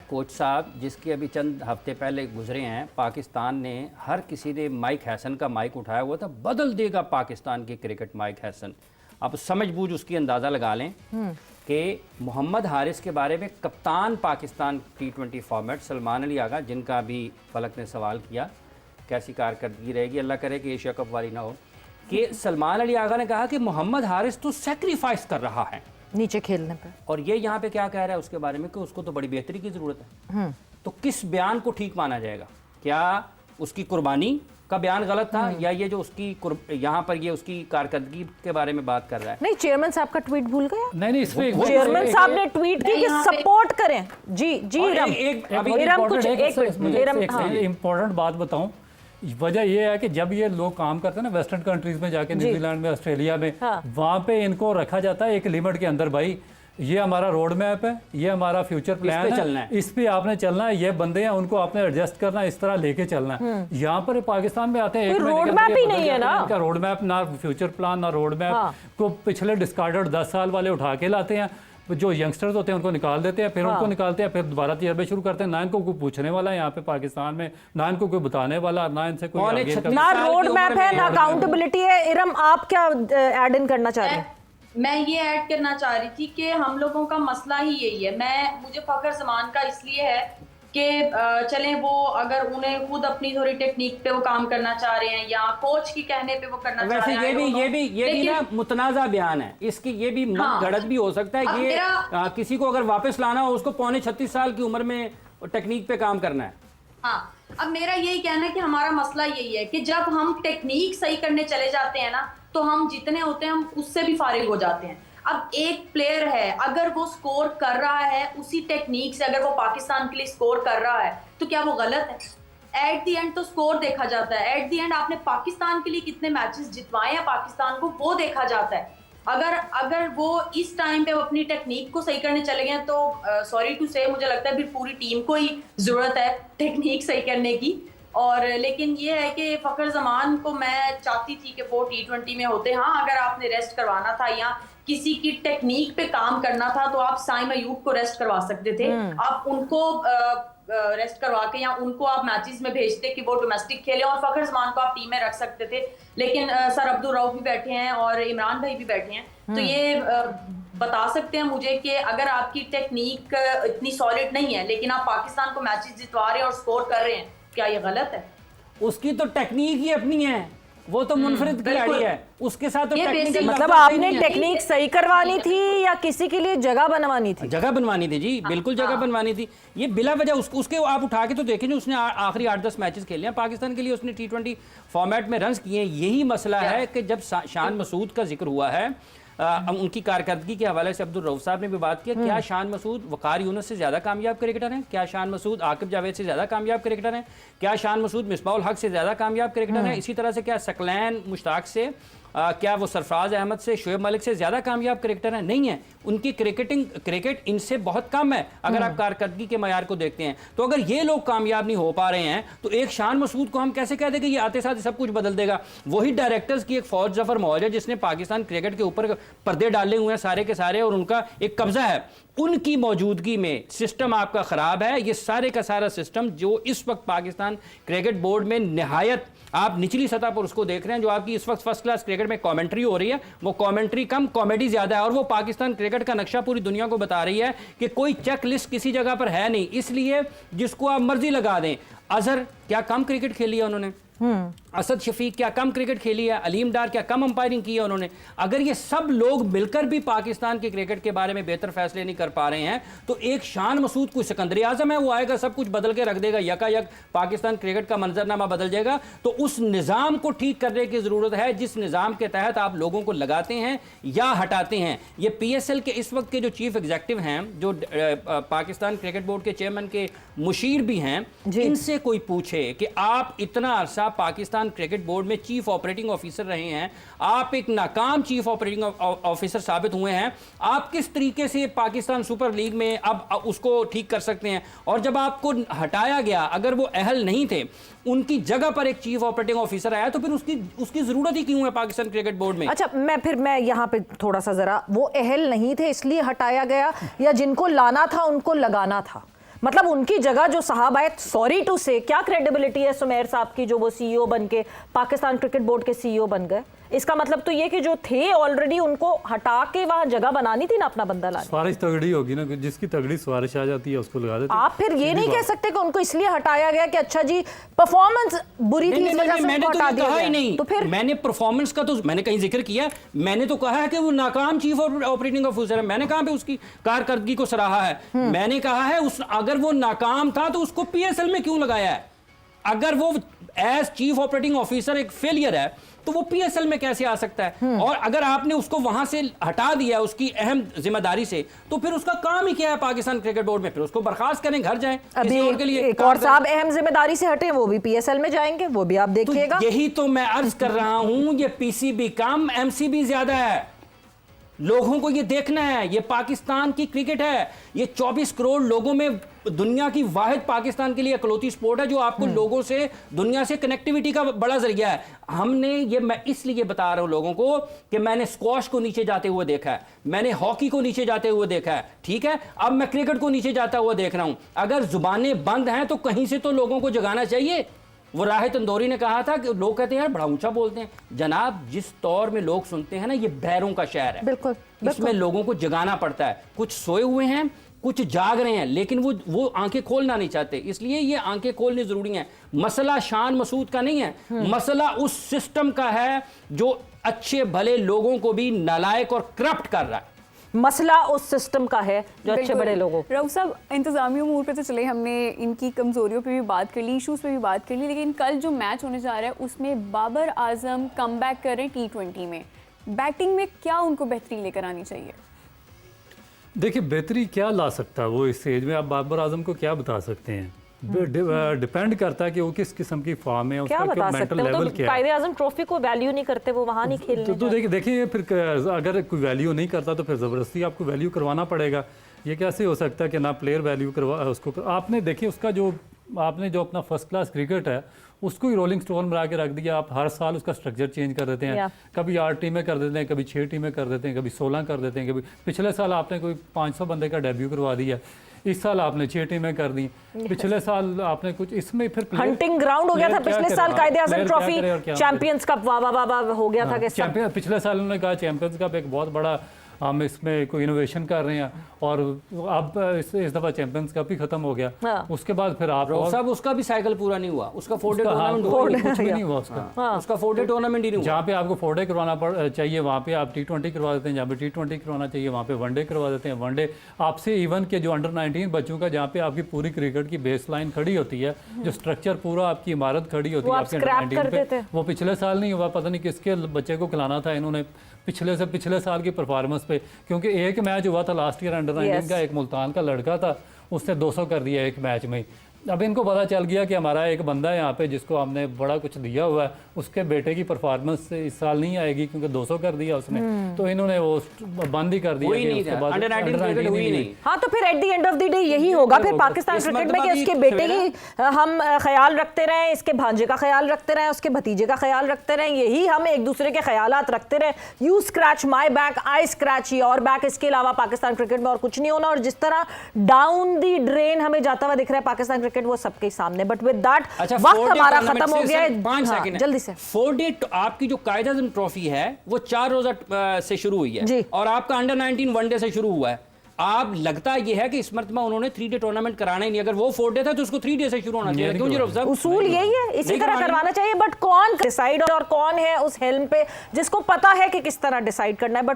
Coach साहब जिसके अभी चंद हफ्ते पहले गुजरे हैं, पाकिस्तान ने हर किसी ने माइक हैसन का माइक उठाया हुआ था, बदल देगा पाकिस्तान की क्रिकेट माइक हैसन। आप समझ बूझ उसकी अंदाज़ा लगा लें कि मोहम्मद हारिस के बारे में कप्तान पाकिस्तान T20 फॉर्मेट सलमान अली आगा, जिनका भी फलक ने सवाल किया कैसी कारकर्दगी रहेगी, अल्लाह करे कि एशिया कप वाली ना हो, कि सलमान अली आगा ने कहा कि मोहम्मद हारिस तो सेक्रीफाइस कर रहा है नीचे खेलने पर, और ये यहाँ पे क्या कह रहा है उसके बारे में कि उसको तो बड़ी बेहतरी की ज़रूरत है। तो किस बयान को ठीक माना जाएगा? क्या उसकी कुर्बानी का बयान गलत था, या ये जो उसकी यहाँ पर ये उसकी कारकर्दगी के बारे में बात कर रहा है? नहीं, चेयरमैन साहब का ट्वीट भूल गया। नहीं चेयरमैन साहब ने ट्वीट की कि सपोर्ट करें। जी इरम, इम्पोर्टेंट बात बताऊं, वजह यह है कि जब ये लोग काम करते हैं ना वेस्टर्न कंट्रीज में जाके, न्यूजीलैंड में, ऑस्ट्रेलिया में, वहाँ पे इनको रखा जाता है एक लिमिट के अंदर, भाई ये हमारा रोड मैप है, ये हमारा फ्यूचर प्लान है, इस पे आपने चलना है, ये बंदे हैं उनको आपने एडजस्ट करना है, इस तरह लेके चलना है। यहाँ पर पाकिस्तान में आते हैं रोड मैप ही नहीं है ना, इनका रोड मैप ना, फ्यूचर प्लान ना रोड मैप को पिछले डिस्कार्डेड 10 साल वाले उठा के लाते हैं, जो यंगस्टर्स होते हैं उनको निकाल देते हैं, फिर उनको निकालते हैं, फिर दोबारा तजर्बे शुरू करते हैं। ना इनको कोई पूछने वाला है यहाँ पे पाकिस्तान में, ना इनको कोई बताने वाला, ना इनसे कोई ना रोड मैप है, ना अकाउंटेबिलिटी है। इरम, आप क्या ऐड इन करना चाह रहे हैं? मैं ये ऐड करना चाह रही थी कि हम लोगों का मसला ही यही है। मुझे फखर जमान का इसलिए है कि चलें वो अगर उन्हें खुद अपनी थोड़ी टेक्निक पे वो काम करना चाह रहे हैं या कोच की कहने पे वो करना चाह रहे हैं। ये भी ना मुतनाज़ा बयान है, इसकी ये भी गलत भी हो सकता है। ये किसी को अगर वापस लाना हो उसको पौने 36 साल की उम्र में टेक्निक पे काम करना है। हाँ, अब मेरा यही कहना है कि हमारा मसला यही है कि जब हम टेक्निक सही करने चले जाते हैं ना, तो हम जितने होते हैं हम उससे भी फारिग हो जाते हैं। अब एक प्लेयर है, अगर वो स्कोर कर रहा है उसी टेक्निक से, अगर वो पाकिस्तान के लिए स्कोर कर रहा है तो क्या वो गलत है? एट द एंड तो स्कोर देखा जाता है, एट द एंड आपने पाकिस्तान के लिए कितने मैचेस जितवाए हैं पाकिस्तान को, वो देखा जाता है। अगर वो इस टाइम पे अपनी टेक्निक को सही करने चले गए तो सॉरी टू से मुझे लगता है फिर पूरी टीम को ही जरूरत है टेक्निक सही करने की। और लेकिन ये है कि फखर जमान को मैं चाहती थी कि वो T20 में होते। हाँ, अगर आपने रेस्ट करवाना था या किसी की टेक्निक पे काम करना था तो आप साइम अयूब को रेस्ट करवा सकते थे, आप उनको रेस्ट करवा के या उनको आप मैचेस में भेजते कि वो डोमेस्टिक खेले और फखर जमान को आप टीम में रख सकते थे। लेकिन सर अब्दुल रऊफ भी बैठे हैं और इमरान भाई भी बैठे हैं, तो ये बता सकते हैं मुझे कि अगर आपकी टेक्निक इतनी सॉलिड नहीं है लेकिन आप पाकिस्तान को मैचेस जितवा रहे हैं और स्कोर कर रहे हैं, क्या ये गलत है? उसकी तो टेक्निक ही अपनी है, वो तो मुनफरिद खिलाड़ी है, उसके साथ तो टेक्निक मतलब आपने टेक्निक सही करवानी थी या किसी के लिए जगह बनवानी थी? जगह बनवानी थी जी, बिल्कुल जगह बनवानी थी। ये बिला वजह उसके आप उठा के तो देखें जो उसने आखिरी 8-10 मैचेस खेले हैं पाकिस्तान के लिए, उसने T20 फॉर्मेट में रन्स किए हैं। यही मसला है कि जब शान मसूद का जिक्र हुआ है, उनकी कारकर्दगी के हवाले से अब्दुल रऊफ साहब ने भी बात किया, क्या शान मसूद वकार यूनुस से ज़्यादा कामयाब क्रिकेटर हैं? क्या शान मसूद आकिब जावेद से ज़्यादा कामयाब क्रिकेटर हैं? क्या शान मसूद मिसबाउल हक से ज़्यादा कामयाब क्रिकेटर हैं? इसी तरह से क्या सकलैन मुश्ताक से, क्या वो सरफराज अहमद से, शोएब मलिक से ज़्यादा कामयाब क्रिकेटर हैं? नहीं है। उनकी क्रिकेट इनसे बहुत कम है अगर आप कारकर्दगी के मयार को देखते हैं। तो अगर ये लोग कामयाब नहीं हो पा रहे हैं तो एक शान मसूद को हम कैसे कह देंगे ये आते साथ सब कुछ बदल देगा? वही डायरेक्टर्स की एक फौज जफर मौज है जिसने पाकिस्तान क्रिकेट के ऊपर पर्दे डाले हुए हैं सारे के सारे, और उनका एक कब्जा है। उनकी मौजूदगी में सिस्टम आपका ख़राब है। ये सारे का सारा सिस्टम जो इस वक्त पाकिस्तान क्रिकेट बोर्ड में निहायत आप निचली सतह पर उसको देख रहे हैं, जो आपकी इस वक्त फर्स्ट क्लास क्रिकेट में कमेंट्री हो रही है, वो कमेंट्री कम कॉमेडी ज़्यादा है, और वो पाकिस्तान क्रिकेट का नक्शा पूरी दुनिया को बता रही है कि कोई चेक लिस्ट किसी जगह पर है नहीं। इसलिए जिसको आप मर्जी लगा दें, अजहर क्या कम क्रिकेट खेली है उन्होंने, असद शफीक क्या कम क्रिकेट खेली है, अलीम डार क्या कम अंपायरिंग की है उन्होंने। अगर ये सब लोग मिलकर भी पाकिस्तान के क्रिकेट के बारे में बेहतर फैसले नहीं कर पा रहे हैं तो एक शान मसूद कोई सिकंदर आजम है, वो आएगा सब कुछ बदल के रख देगा, यकायक पाकिस्तान क्रिकेट का मंजरनामा बदल जाएगा। तो उस निज़ाम को ठीक करने की ज़रूरत है जिस निज़ाम के तहत आप लोगों को लगाते हैं या हटाते हैं। ये PSL के इस वक्त के जो चीफ एग्जीक्यूटिव हैं, जो पाकिस्तान क्रिकेट बोर्ड के चेयरमैन के मुशीर भी हैं, इनसे कोई पूछे कि आप इतना अरसा पाकिस्तान क्रिकेट बोर्ड में चीफ ऑपरेटिंग ऑफिसर रहे हैं, आप एक नाकाम चीफ ऑपरेटिंग ऑफिसर साबित हुए हैं, आप किस तरीके से पाकिस्तान सुपर लीग में अब उसको ठीक कर सकते हैं? और जब आपको हटाया गया, अगर वो अहल नहीं थे, उनकी जगह पर एक चीफ ऑपरेटिंग ऑफिसर आया, तो फिर उसकी जरूरत ही क्यों है पाकिस्तान क्रिकेट बोर्ड में? अच्छा, मैं यहाँ पे थोड़ा सा जरा, वो अहल नहीं थे इसलिए हटाया गया या जिनको लाना था उनको लगाना था? मतलब उनकी जगह जो साहब आए, सॉरी टू से, क्या क्रेडिबिलिटी है सुमेर साहब की जो वो सीईओ बन के पाकिस्तान क्रिकेट बोर्ड के सीईओ बन गए? इसका मतलब तो ये कि जो थे ऑलरेडी उनको हटा के वहां जगह बनानी थी ना अपना बंदा लाने। सिफारिश तगड़ी होगी ना, जिसकी तगड़ी सिफारिश आ जाती है उसको लगा देते हैं। आप फिर ये नहीं कह सकते कि उनको इसलिए हटाया गया कि अच्छा जी परफॉर्मेंस बुरी थी इस वजह से मैंने उनको तो हटा ये दिया कहा ही गया। नहीं। तो फिर मैंने परफॉर्मेंस का तो मैंने कहीं जिक्र किया, मैंने तो कहा है कि वो नाकाम चीफ ऑपरेटिंग ऑफिसर है। मैंने कहा पे उसकी कारकर्दगी को सराहा है। मैंने कहा है उस अगर वो नाकाम था तो उसको पीएसएल में क्यों लगाया है? अगर वो एज चीफ ऑपरेटिंग ऑफिसर एक फेलियर है तो वो पीएसएल में कैसे आ सकता है? और अगर आपने उसको वहां से हटा दिया उसकी अहम जिम्मेदारी से, तो फिर उसका काम ही क्या है पाकिस्तान क्रिकेट बोर्ड में? फिर उसको बर्खास्त करें, घर जाएं, अभी किसी और के लिए एक काम और करें। साहब अहम जिम्मेदारी से हटे, वो भी पीएसएल में जाएंगे, वो भी आप देखिएगा। तो यही तो मैं अर्ज कर रहा हूं, ये पीसीबी कम एमसीबी ज्यादा है। लोगों को ये देखना है, ये पाकिस्तान की क्रिकेट है। ये 24 करोड़ लोगों में दुनिया की वाहिद पाकिस्तान के लिए इकलौती स्पोर्ट है जो आपको लोगों से, दुनिया से कनेक्टिविटी का बड़ा जरिया है। हमने ये, मैं इसलिए बता रहा हूं लोगों को कि मैंने स्क्वॉश को नीचे जाते हुए देखा है, मैंने हॉकी को नीचे जाते हुए देखा है, ठीक है? अब मैं क्रिकेट को नीचे जाता हुआ देख रहा हूं। अगर जुबानें बंद हैं तो कहीं से तो लोगों को जगाना चाहिए। वो राहित तंदूरी ने कहा था कि लोग कहते हैं यार बड़ा ऊंचा बोलते हैं। जनाब, जिस तौर में लोग सुनते हैं ना, ये बैरों का शहर है। बिल्कुल, इसमें लोगों को जगाना पड़ता है। कुछ सोए हुए हैं, कुछ जाग रहे हैं, लेकिन वो आंखें खोलना नहीं चाहते। इसलिए ये आंखें खोलनी जरूरी है। मसला शान मसूद का नहीं है, मसला उस सिस्टम का है जो अच्छे भले लोगों को भी नालायक और करप्ट कर रहा है। मसला उस सिस्टम का है जो अच्छे बड़े लोगों। रऊफ साहब, इंतजामी उमूर पे तो चले, हमने इनकी कमजोरियों पे भी बात कर ली, इश्यूज पे भी बात कर ली, लेकिन कल जो मैच होने जा रहा है उसमें बाबर आजम कमबैक कर रहे हैं T20 में। बैटिंग में क्या उनको बेहतरी लेकर आनी चाहिए? देखिए, बेहतरी क्या ला सकता है वो इस स्टेज में? आप बाबर आजम को क्या बता सकते हैं? डिपेंड करता है कि वो किस किस्म की फॉर्म है, क्या उसका बता मेंटल सकते हो? लेवल तो क्या है। कायदे आजम ट्रॉफी को वैल्यू नहीं करते, वो वहां नहीं खेलने तो देखिए फिर अगर कोई वैल्यू नहीं करता तो फिर ज़बरदस्ती आपको वैल्यू करवाना पड़ेगा। ये कैसे हो सकता है कि ना प्लेयर वैल्यू करवा उसको आपने देखिए उसका जो आपने जो अपना फर्स्ट क्लास क्रिकेट है उसको ही रोलिंग स्टोन बना के रख दिया। आप हर साल उसका स्ट्रक्चर चेंज कर देते हैं। कभी 8 टीमें कर देते हैं, कभी 6 टीमें कर देते हैं, कभी 16 कर देते हैं, कभी पिछले साल आपने कोई 500 बंदे का डेब्यू करवा दिया, इस साल आपने 6 टीमें कर दी, पिछले साल आपने कुछ इसमें फिर हंटिंग ग्राउंड हो गया था पिछले साल। कायदे आजम ट्रॉफी, चैंपियंस कप वाह वाह वाह हो गया था कि चैंपियन। पिछले साल उन्होंने कहा चैंपियंस कप एक बहुत बड़ा हम इसमें कोई इनोवेशन कर रहे हैं, और अब इस दफा चैंपियंस कप ही खत्म हो गया। हाँ। उसके बाद फिर आप सब उसका भी साइकिल पूरा नहीं हुआ, उसका 4 डे टूर्नामेंट कुछ भी नहीं हुआ उसका। उसका 4 डे टूर्नामेंट ही नहीं हुआ। जहाँ पे आपको 4 डे करवाना चाहिए वहाँ पे आप T20 करवा देते हैं, जहाँ पे T20 करवाना चाहिए वहाँ पे 1 डे करवा देते हैं। 1 डे आपसे इवन के जो अंडर 19 बच्चों का, जहाँ पे आपकी पूरी क्रिकेट की बेस लाइन खड़ी होती है, जो स्ट्रक्चर पूरा आपकी इमारत खड़ी होती है आपके अंडर 19 पे, वो पिछले साल नहीं हुआ। पता नहीं किसके बच्चे को खिलाना था इन्होंने पिछले साल की परफॉर्मेंस पे, क्योंकि एक मैच हुआ था लास्ट ईयर अंडर 19 का, एक मुल्तान का लड़का था, उसने 200 कर दिया एक मैच में। अब इनको पता चल गया कि हमारा एक बंदा है यहाँ पे जिसको हमने बड़ा कुछ दिया हुआ है, उसके बेटे की परफॉर्मेंस इस साल नहीं आएगी क्योंकि 200 कर दिया उसने, तो इन्होंने वो बंद ही कर दिया कि उसके बाद अंडर 19 क्रिकेट हुई नहीं। हाँ, तो फिर at the end of the day यही होगा फिर पाकिस्तान क्रिकेट में कि उसके बेटे की हम ख्याल रखते रहें, इसके भांजे का ख्याल रखते रहें, उसके भतीजे का ख्याल रखते रहें, यही हम एक दूसरे के ख्यालात रखते रहें। You scratch my back, I scratch your back, इसके अलावा पाकिस्तान क्रिकेट में और कुछ नहीं होना। और जिस तरह डाउन दी ड्रेन हमें जाता हुआ दिख रहा है पाकिस्तान क्रिकेट, वो सबके सामने। बट विद दैट वक्त हमारा खत्म हो गया है। 5 सेकंड जल्दी से 4 डे आपकी जो कायदे आज़म ट्रॉफी है वो 4 रोजा से शुरू हुई है, और आपका अंडर 19 1 डे से शुरू हुआ है। आप लगता ये है कि इस मरतबा उन्होंने 3 डे टूर्नामेंट कराना ही नहीं। अगर वो 4 डे था तो उसको 3 डे से शुरू होना चाहिए। क्यों जी रऊफ साहब? उसूल यही है, इसी तरह करवाना चाहिए। बट कौन डिसाइड और कौन है उस हेल्म पे जिसको पता है कि किस तरह डिसाइड करना है? बट